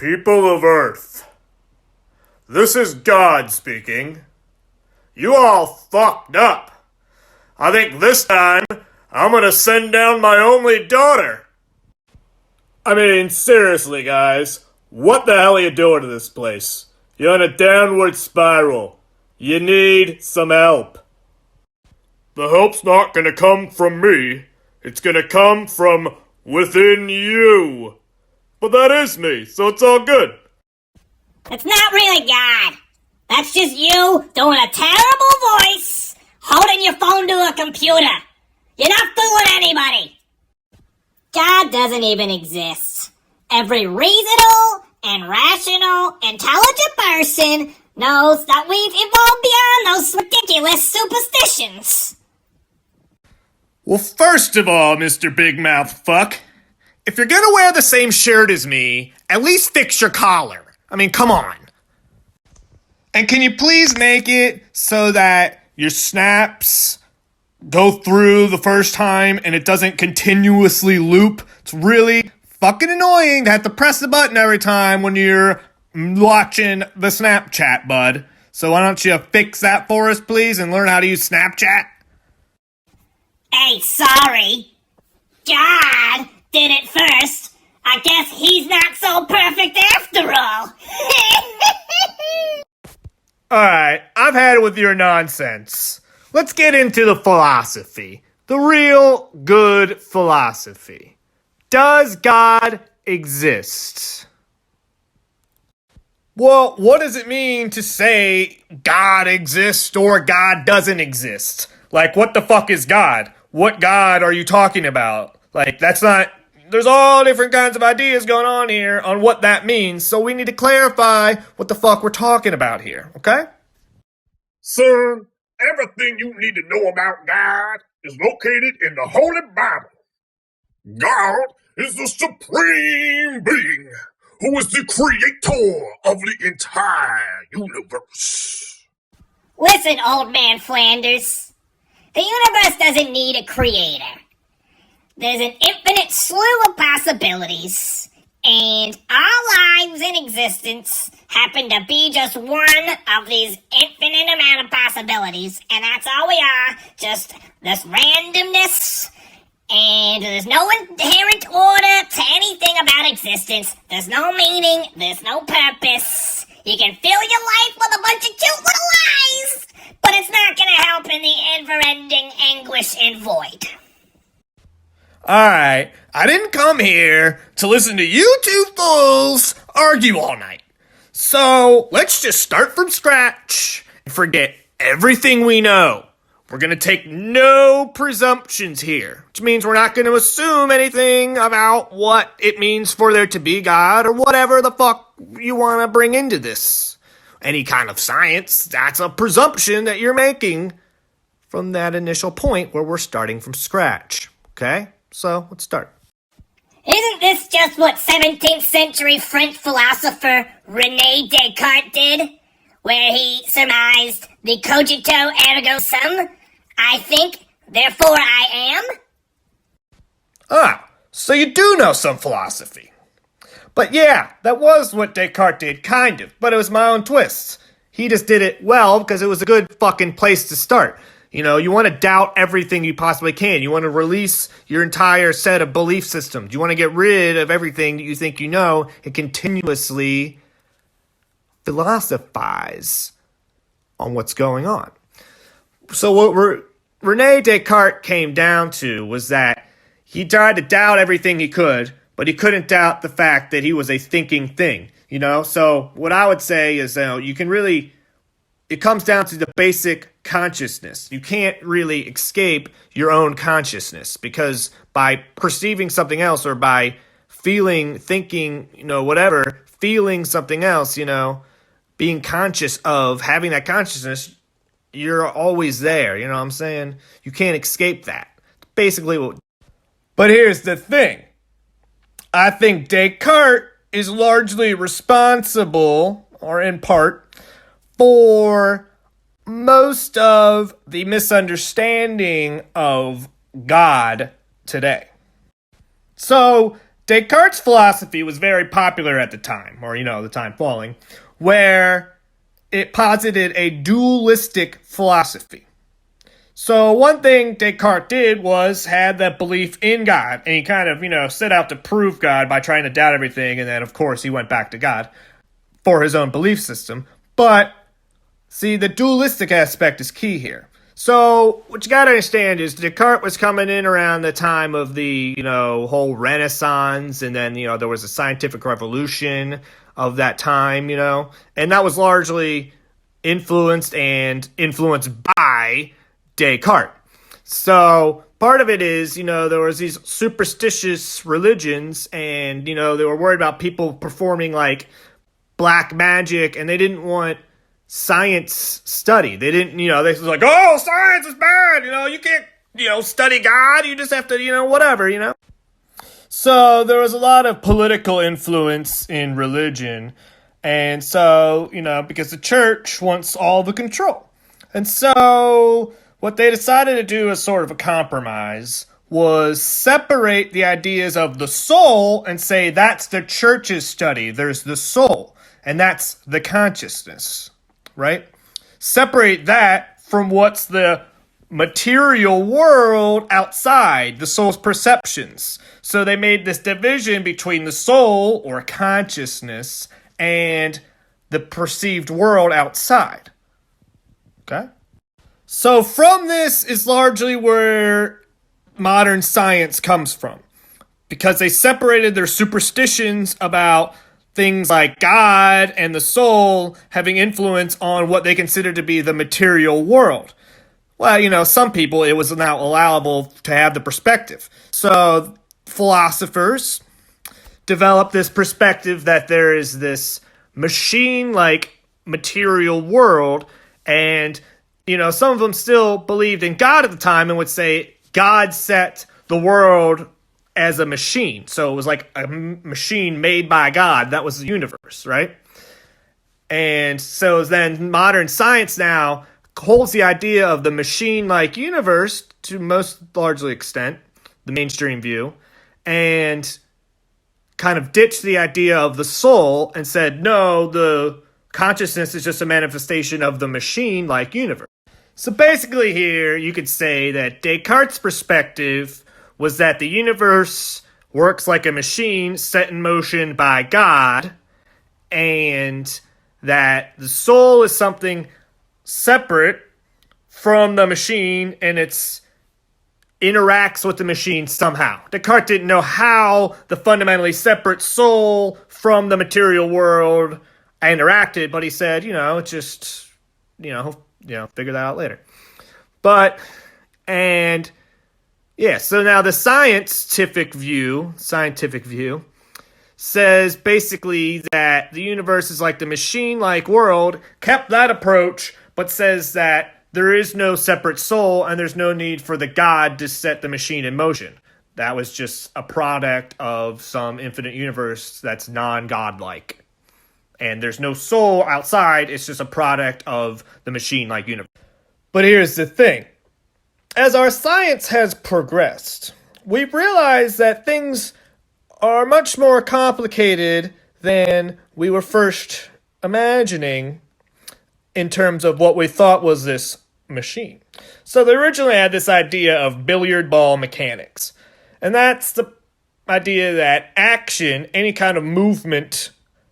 People of Earth, this is God speaking. You all fucked up. I think this time I'm gonna send down my only daughter. I mean, seriously, guys, what the hell are you doing to this place? You're in a downward spiral. You need some help. The help's not gonna come from me. It's gonna come from within you. But that is me, so it's all good. It's not really God. That's just you doing a terrible voice, holding your phone to a computer. You're not fooling anybody. God doesn't even exist. Every reasonable and rational, intelligent person knows that we've evolved beyond those ridiculous superstitions. Well, first of all, Mr. Big Mouth Fuck, if you're gonna wear the same shirt as me, at least fix your collar. I mean, come on. And can you please make it so that your snaps go through the first time and it doesn't continuously loop? It's really fucking annoying to have to press the button every time when you're watching the Snapchat, bud. So why don't you fix that for us, please, and learn how to use Snapchat? Hey, sorry. God did it first. I guess he's not so perfect after all. Alright, I've had it with your nonsense. Let's get into the philosophy. The real good philosophy. Does God exist? Well, what does it mean to say God exists or God doesn't exist? Like, what the fuck is God? What God are you talking about? Like, that's not... There's all different kinds of ideas going on here on what that means, so we need to clarify what the fuck we're talking about here, okay? Son, everything you need to know about God is located in the Holy Bible. God is the supreme being who is the creator of the entire universe. Listen, old man Flanders. The universe doesn't need a creator. There's an infinite slew of possibilities, and our lives in existence happen to be just one of these infinite amount of possibilities, and that's all we are, just this randomness, and there's no inherent order to anything about existence. There's no meaning, there's no purpose. You can fill your life with a bunch of cute little lies, but it's not gonna help in the never-ending anguish and void. Alright, I didn't come here to listen to you two fools argue all night. So, let's just start from scratch and forget everything we know. We're gonna take no presumptions here, which means we're not gonna assume anything about what it means for there to be God or whatever the fuck you wanna bring into this. Any kind of science, that's a presumption that you're making from that initial point where we're starting from scratch, okay? So, let's start. Isn't this just what 17th century French philosopher René Descartes did? Where he surmised the cogito ergo sum, I think, therefore I am? Ah, so you do know some philosophy. But yeah, that was what Descartes did, kind of, but it was my own twist. He just did it well because it was a good fucking place to start. You know, you want to doubt everything you possibly can. You want to release your entire set of belief systems. You want to get rid of everything that you think you know and continuously philosophize on what's going on. So what René Descartes came down to was that he tried to doubt everything he could, but he couldn't doubt the fact that he was a thinking thing, you know? So what I would say is, you can really... It comes down to the basic consciousness. You can't really escape your own consciousness because by perceiving something else or by feeling, thinking, whatever, feeling something else, being conscious of having that consciousness, you're always there. You know what I'm saying? You can't escape that. Basically what... But here's the thing. I think Descartes is largely responsible, or in part, for most of the misunderstanding of God today. So, Descartes' philosophy was very popular at the time, or, the time following, where it posited a dualistic philosophy. So one thing Descartes did was had that belief in God, and he kind of, set out to prove God by trying to doubt everything, and then, of course, he went back to God for his own belief system. But, see, the dualistic aspect is key here. So, what you gotta understand is Descartes was coming in around the time of the, whole Renaissance, and then, there was a scientific revolution of that time, and that was largely influenced by Descartes. So, part of it is, there was these superstitious religions, and, they were worried about people performing, like, black magic, and they didn't want science study. They didn't, they was like, oh, science is bad, you can't, study God, you just have to, whatever. So there was a lot of political influence in religion, and so, because the church wants all the control. And so what they decided to do as sort of a compromise was separate the ideas of the soul and say that's the church's study. There's the soul, and that's the consciousness. Right? Separate that from what's the material world outside, the soul's perceptions. So they made this division between the soul, or consciousness, and the perceived world outside. Okay? So from this is largely where modern science comes from. Because they separated their superstitions about things like God and the soul having influence on what they consider to be the material world. Well, some people, it was now allowable to have the perspective. So philosophers developed this perspective that there is this machine-like material world, and, some of them still believed in God at the time and would say God set the world as a machine. So it was like a machine made by God. That was the universe, right? And so then modern science now holds the idea of the machine-like universe to most largely extent, the mainstream view, and kind of ditched the idea of the soul and said, no, the consciousness is just a manifestation of the machine-like universe. So basically here, you could say that Descartes' perspective was that the universe works like a machine set in motion by God, and that the soul is something separate from the machine, and it's interacts with the machine somehow. Descartes didn't know how the fundamentally separate soul from the material world interacted, but he said, it's just, figure that out later. So now the scientific view says basically that the universe is like the machine-like world, kept that approach, but says that there is no separate soul and there's no need for the God to set the machine in motion. That was just a product of some infinite universe that's non-godlike. And there's no soul outside, it's just a product of the machine-like universe. But here's the thing. As our science has progressed, we've realized that things are much more complicated than we were first imagining in terms of what we thought was this machine. So they originally had this idea of billiard ball mechanics. And that's the idea that action, any kind of movement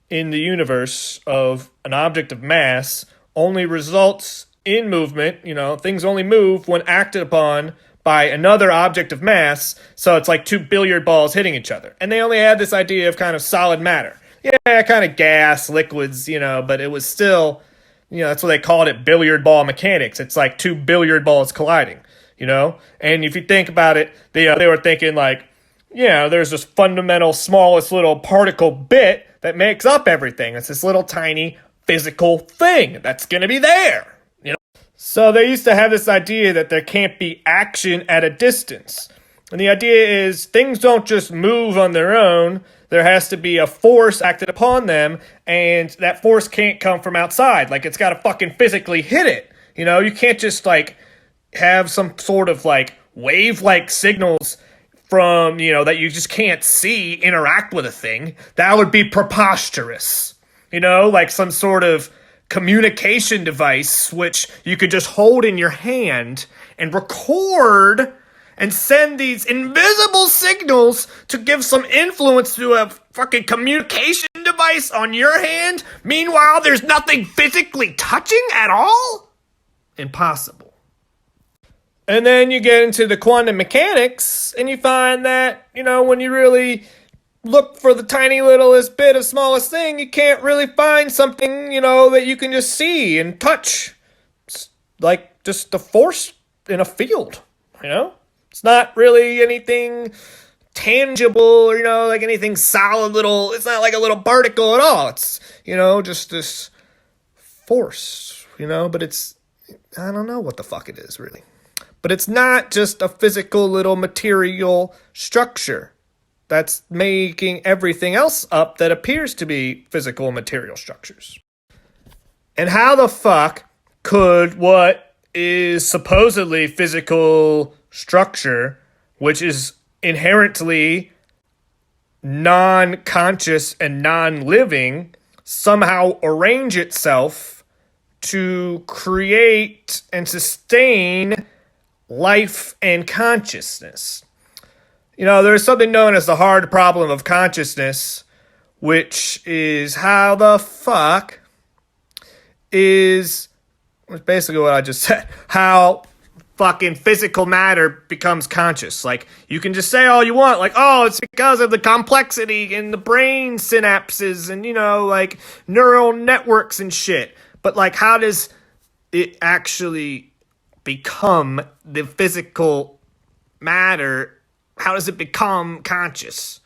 in the universe of an object of mass, only results in movement. Things only move when acted upon by another object of mass, so it's like two billiard balls hitting each other. And they only had this idea of kind of solid matter. Yeah, kind of gas, liquids, but it was still, that's what they called it, billiard ball mechanics. It's like two billiard balls colliding, And if you think about it, they were thinking like, there's this fundamental, smallest little particle bit that makes up everything. It's this little tiny physical thing that's going to be there. So they used to have this idea that there can't be action at a distance. And the idea is things don't just move on their own. There has to be a force acted upon them, and that force can't come from outside. Like, it's got to fucking physically hit it. You can't just, have some sort of, wave-like signals from, that you just can't see interact with a thing. That would be preposterous. Like some sort of communication device which you could just hold in your hand and record and send these invisible signals to give some influence to a fucking communication device on your hand. Meanwhile, there's nothing physically touching at all? Impossible. And then you get into the quantum mechanics, and you find that, when you really look for the tiny littlest bit of smallest thing, you can't really find something, that you can just see and touch. It's like just a force in a field, It's not really anything tangible, like anything solid little, it's not like a little particle at all. It's, just this force, but it's, I don't know what the fuck it is really. But it's not just a physical little material structure that's making everything else up that appears to be physical material structures. And how the fuck could what is supposedly physical structure, which is inherently non-conscious and non-living, somehow arrange itself to create and sustain life and consciousness? There's something known as the hard problem of consciousness, which is how the fuck is basically what I just said. How fucking physical matter becomes conscious. Like, you can just say all you want, like, oh, it's because of the complexity in the brain synapses and, like, neural networks and shit. But, like, how does it actually become the physical matter? How does it become conscious?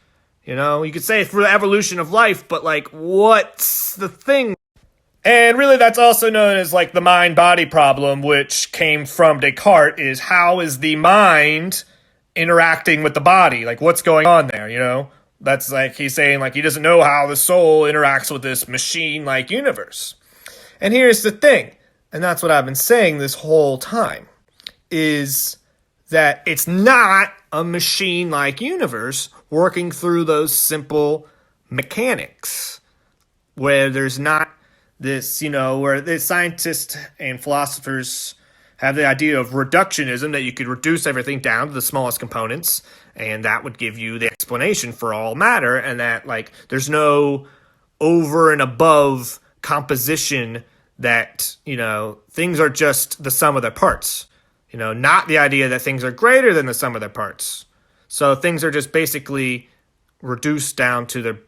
You could say it's for the evolution of life, but, like, what's the thing? And really, that's also known as, like, the mind-body problem, which came from Descartes, is how is the mind interacting with the body? Like, what's going on there, That's like, he's saying, like, he doesn't know how the soul interacts with this machine-like universe. And here's the thing, and that's what I've been saying this whole time, is that it's not a machine-like universe working through those simple mechanics, where there's not this, where the scientists and philosophers have the idea of reductionism, that you could reduce everything down to the smallest components, and that would give you the explanation for all matter, and that, like, there's no over and above composition, that, things are just the sum of their parts. Not the idea that things are greater than the sum of their parts. So things are just basically reduced down to their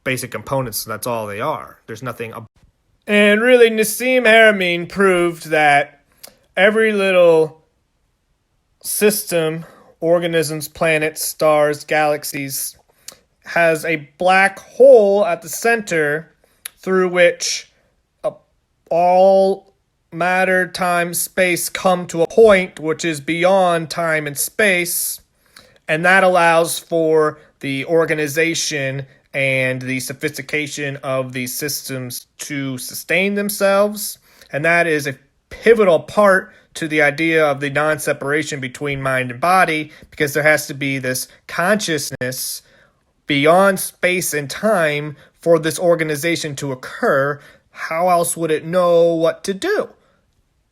basic components, and that's all they are. There's nothing. And really, Nassim Haramein proved that every little system, organisms, planets, stars, galaxies, has a black hole at the center through which all matter, time, space come to a point which is beyond time and space, and that allows for the organization and the sophistication of these systems to sustain themselves. And that is a pivotal part to the idea of the non-separation between mind and body, because there has to be this consciousness beyond space and time for this organization to occur. How else would it know what to do?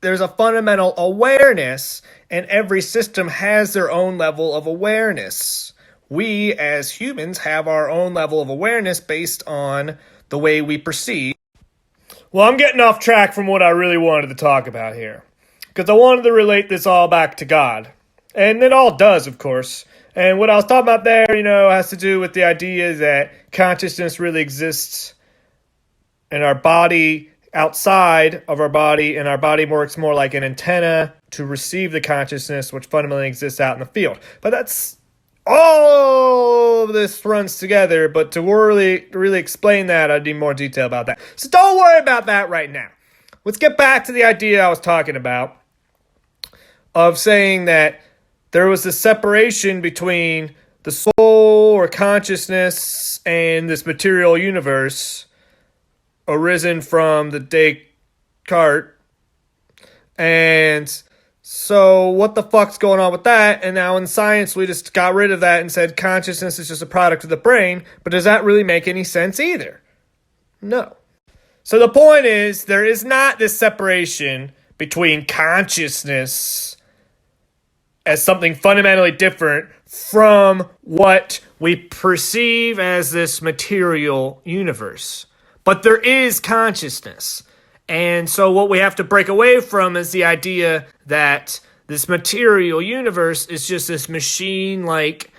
There's a fundamental awareness, and every system has their own level of awareness. We, as humans, have our own level of awareness based on the way we perceive. Well, I'm getting off track from what I really wanted to talk about here, because I wanted to relate this all back to God. And it all does, of course. And what I was talking about there, has to do with the idea that consciousness really exists in our body, outside of our body, and our body works more like an antenna to receive the consciousness, which fundamentally exists out in the field. But that's all of this runs together, but to really explain that, I need more detail about that. So don't worry about that right now. Let's get back to the idea I was talking about of saying that there was this separation between the soul or consciousness and this material universe arisen from the Descartes, and So what the fuck's going on with that? And now in science, we just got rid of that and said consciousness is just a product of the brain. But does that really make any sense either? No. So the point is, there is not this separation between consciousness as something fundamentally different from what we perceive as this material universe. But there is consciousness. And so what we have to break away from is the idea that this material universe is just this machine-like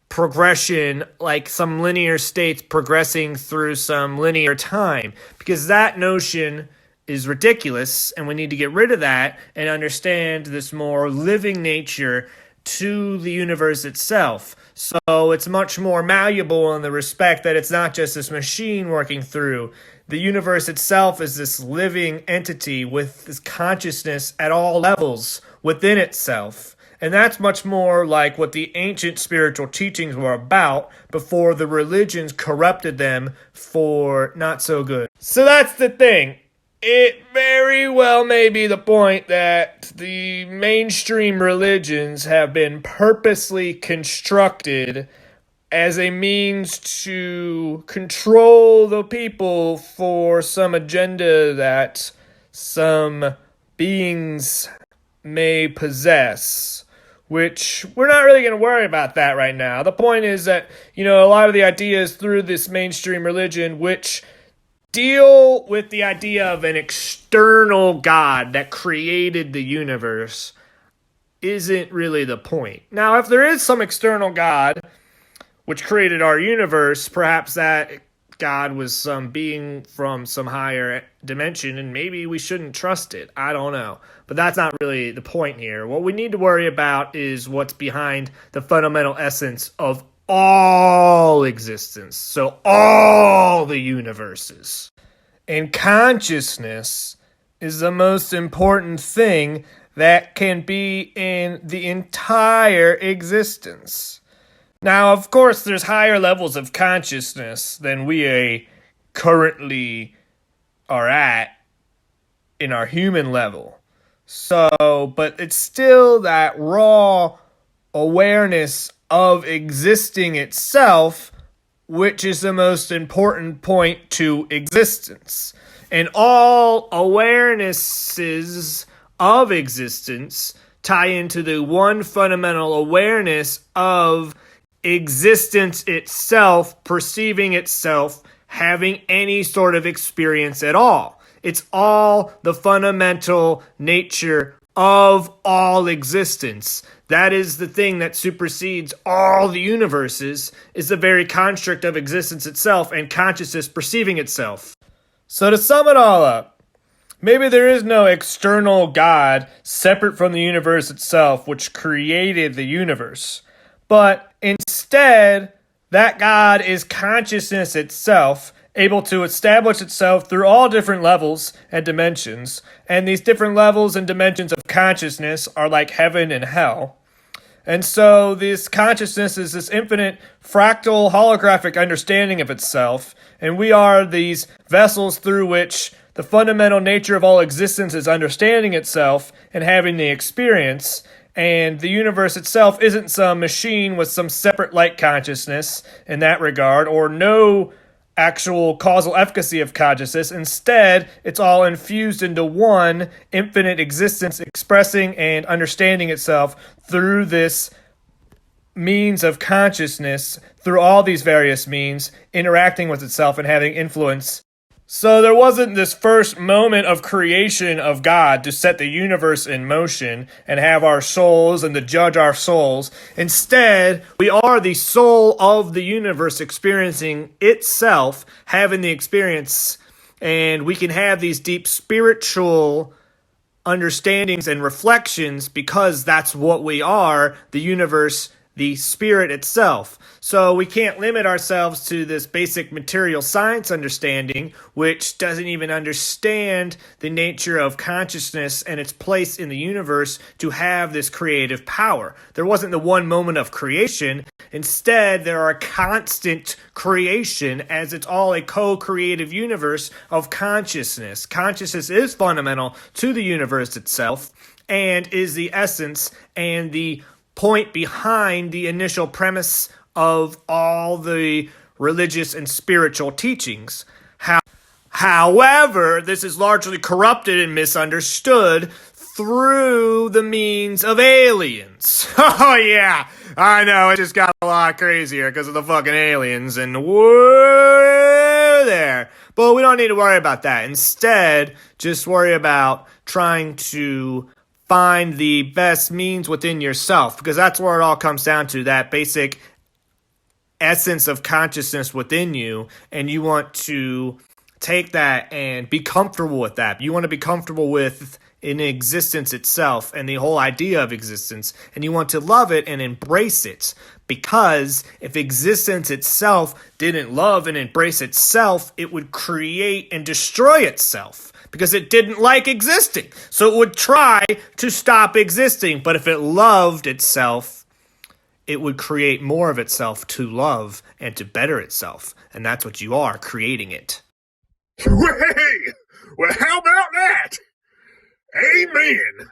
progression, like some linear states progressing through some linear time. Because that notion is ridiculous, and we need to get rid of that and understand this more living nature to the universe itself. So it's much more malleable in the respect that it's not just this machine working through. The universe itself is this living entity with this consciousness at all levels within itself. And that's much more like what the ancient spiritual teachings were about before the religions corrupted them for not so good. So that's the thing. It very well may be the point that the mainstream religions have been purposely constructed as a means to control the people for some agenda that some beings may possess, which we're not really going to worry about that right now. The point is that, a lot of the ideas through this mainstream religion, which deal with the idea of an external God that created the universe, isn't really the point. Now, if there is some external God which created our universe, perhaps that God was some being from some higher dimension, and maybe we shouldn't trust it. I don't know. But that's not really the point here. What we need to worry about is what's behind the fundamental essence of all existence. So all the universes. And consciousness is the most important thing that can be in the entire existence. Now, of course, there's higher levels of consciousness than we currently are at in our human level. So, but it's still that raw awareness of existing itself, which is the most important point to existence. And all awarenesses of existence tie into the one fundamental awareness of existence itself, perceiving itself, having any sort of experience at all. It's all the fundamental nature of all existence. That is the thing that supersedes all the universes, is the very construct of existence itself and consciousness perceiving itself. So to sum it all up, maybe there is no external God separate from the universe itself which created the universe. But instead, that God is consciousness itself, able to establish itself through all different levels and dimensions. And these different levels and dimensions of consciousness are like heaven and hell. And so this consciousness is this infinite fractal holographic understanding of itself. And we are these vessels through which the fundamental nature of all existence is understanding itself and having the experience. And the universe itself isn't some machine with some separate light consciousness in that regard, or no actual causal efficacy of consciousness. Instead, it's all infused into one infinite existence, expressing and understanding itself through this means of consciousness, through all these various means, interacting with itself and having influence. So there wasn't this first moment of creation of God to set the universe in motion and have our souls and to judge our souls. Instead, we are the soul of the universe experiencing itself, having the experience, and we can have these deep spiritual understandings and reflections because that's what we are, the universe, the spirit itself. So we can't limit ourselves to this basic material science understanding, which doesn't even understand the nature of consciousness and its place in the universe to have this creative power. There wasn't the one moment of creation. Instead, there are constant creation, as it's all a co-creative universe of consciousness. Consciousness is fundamental to the universe itself. and is the essence and the point behind the initial premise of all the religious and spiritual teachings. However, this is largely corrupted and misunderstood through the means of aliens. Oh yeah, I know, it just got a lot crazier because of the fucking aliens, and we're there. But we don't need to worry about that. Instead, just worry about trying to find the best means within yourself, because that's where it all comes down to, that basic essence of consciousness within you, and you want to take that and be comfortable with that. You want to be comfortable with in existence itself and the whole idea of existence, and you want to love it and embrace it, because if existence itself didn't love and embrace itself, it would create and destroy itself, because it didn't like existing. So it would try to stop existing, but if it loved itself, it would create more of itself to love and to better itself, and that's what you are, creating it. Well, how about that? Amen.